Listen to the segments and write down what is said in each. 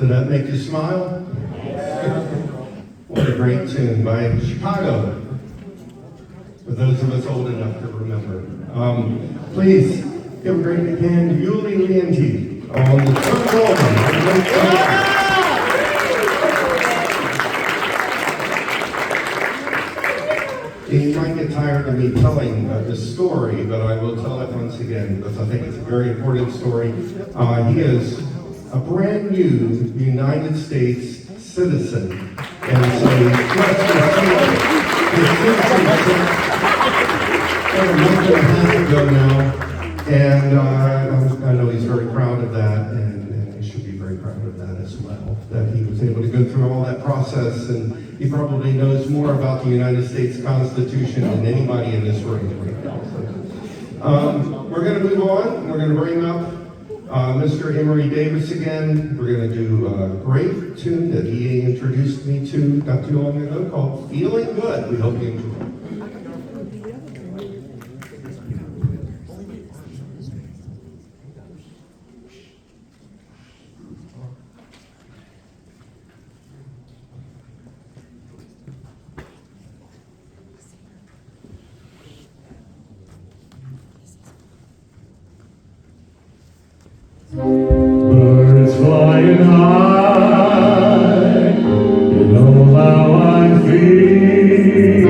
that make you smile? What a great tune by Chicago, for those of us old enough to remember. Please give a great big hand to Yuli Leonti on the trumpet. You might get tired of me telling this story, but I will tell it once again because I think it's a very important story. He is a brand new United States citizen, and so he's just received his citizenship a month and a half ago now, and I know he's very proud of that, and he should be very proud of that as well, that he was able to go through all that process, and he probably knows more about the United States Constitution than anybody in this room right now. So, we're going to move on. We're going to bring up Mr. Emory Davis again. We're going to do a great tune that he introduced me to not too long ago called Feeling Good. We hope you enjoy it. Birds flying high, you know how I feel.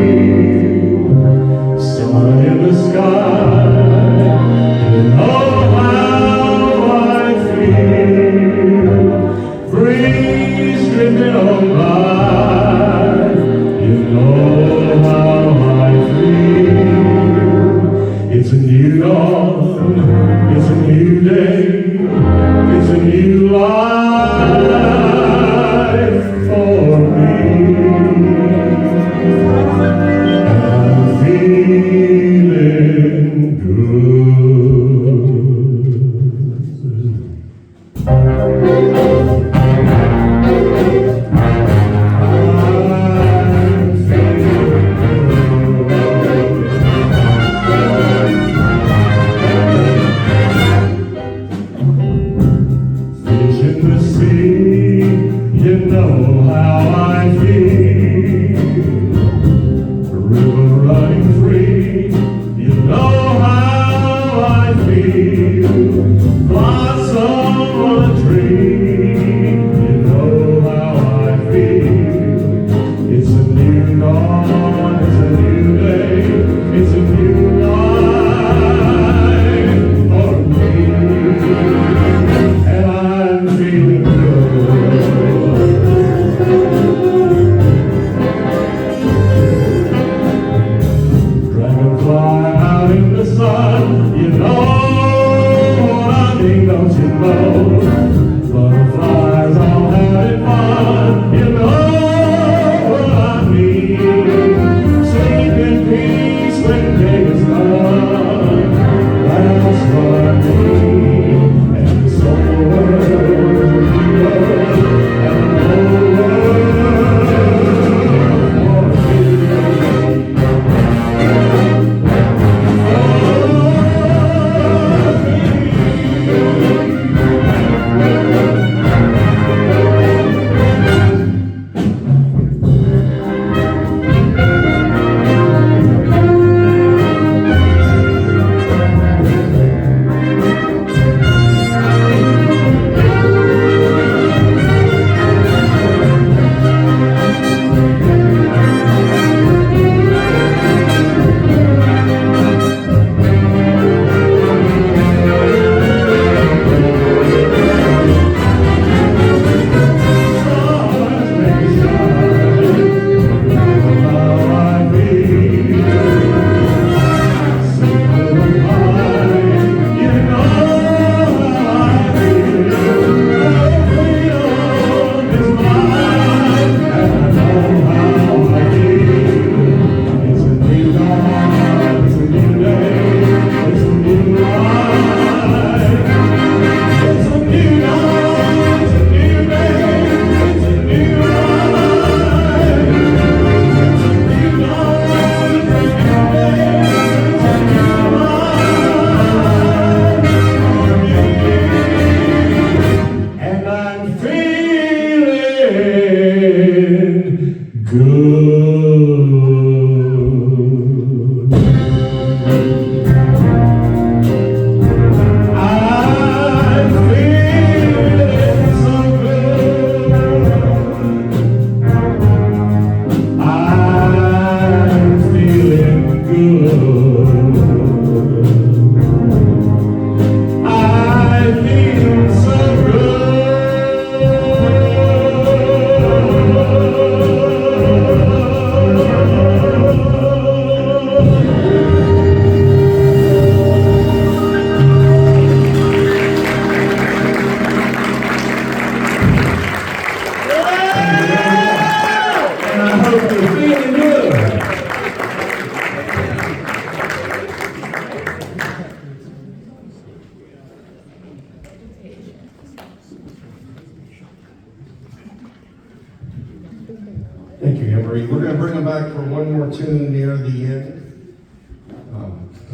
Emery. We're going to bring them back for one more tune near the end.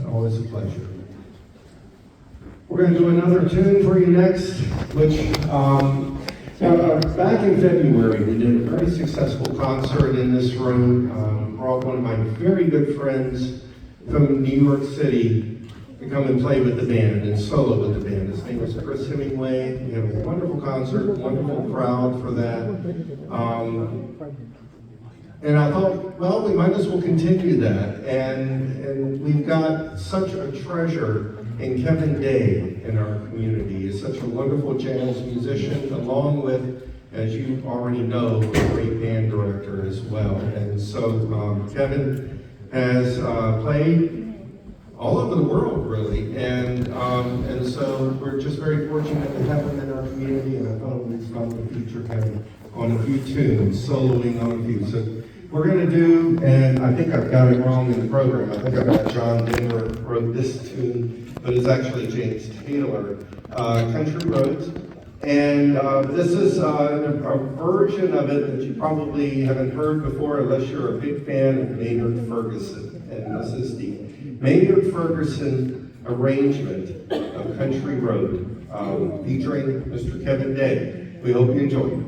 Always a pleasure. We're going to do another tune for you next, which back in February we did a very successful concert in this room. Brought one of my very good friends from New York City to come and play with the band and solo with the band. His name was Chris Hemingway. We had a wonderful concert, wonderful crowd for that. And I thought, well, we might as well continue that. And we've got such a treasure in Kevin Day in our community. He's such a wonderful jazz musician, along with, as you already know, a great band director as well. And so Kevin has played all over the world, really. And so we're just very fortunate to have him in our community, and I thought we'd start to feature him on a few tunes, soloing on a few. So we're going to do, and I think I've got it wrong in the program, I think I've got John Denver wrote this tune, but it's actually James Taylor, Country Roads. And this is a version of it that you probably haven't heard before unless you're a big fan of Maynard Ferguson. And this is the Maynard Ferguson arrangement of Country Road, featuring Mr. Kevin Day. We hope you enjoy it.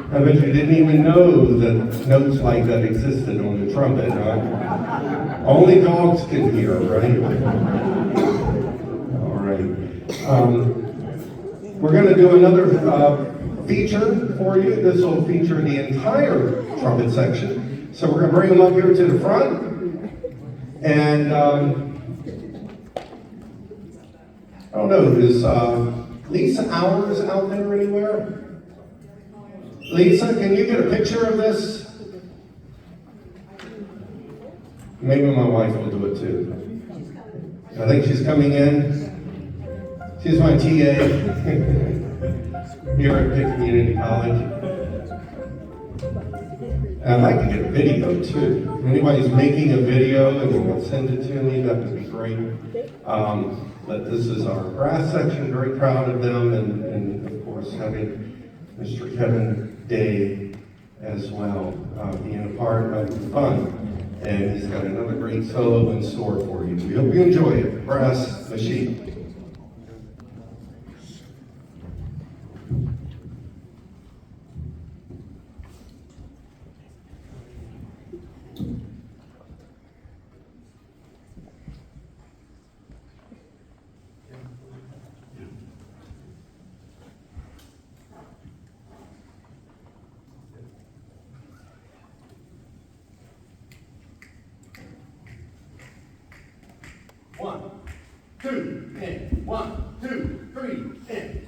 I bet you didn't even know that notes like that existed on the trumpet, huh? Only dogs can hear, right? All right. We're going to do another feature for you. This will feature the entire trumpet section. So we're going to bring them up here to the front. And I don't know, is Lisa Hours out there anywhere? Lisa, can you get a picture of this? Maybe my wife will do it too. I think she's coming in. She's my TA here at Pitt Community College. And I'd like to get a video too. If anybody's making a video and you want to send it to me, that would be great. But this is our brass section, very proud of them, and of course having Mr. Kevin Day as well, being a part of the fun. And he's got another great solo in store for you. We hope you enjoy it. Brass Machine. One, two, and 1, 2, 3, and.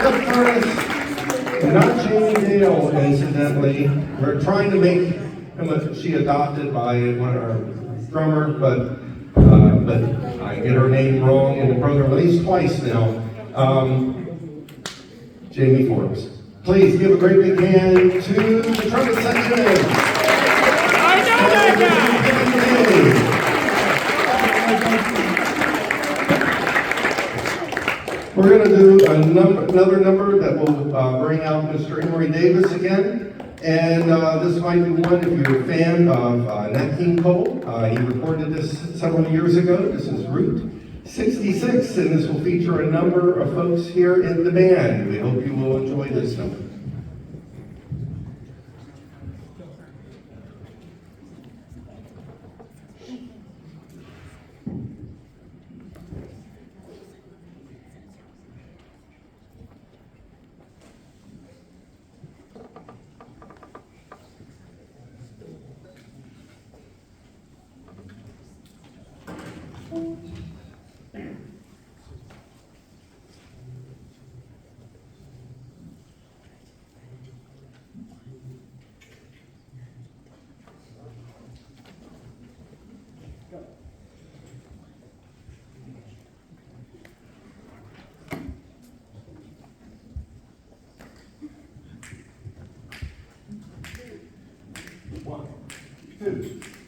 Jeff Curtis, not Jamie Dale, incidentally. We're trying to make him she adopted by one of our drummer, but I get her name wrong in the program at least twice now. Jamie Forbes. Please give a great big hand to the trumpet section. I know that guy! We're going to do another number that will bring out Mr. Emory Davis again. And this might be one if you're a fan of Nat King Cole. He recorded this several years ago. This is Route 66, and this will feature a number of folks here in the band. We hope you will enjoy this number.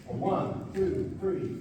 One, two, three.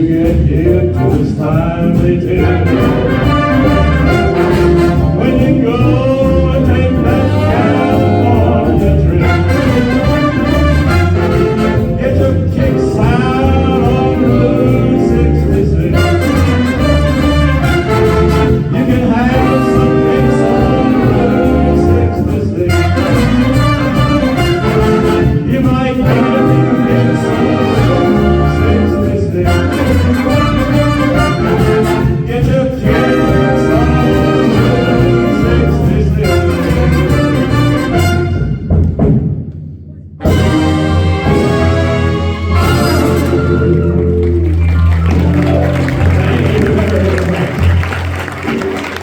get hit this time they take. When you go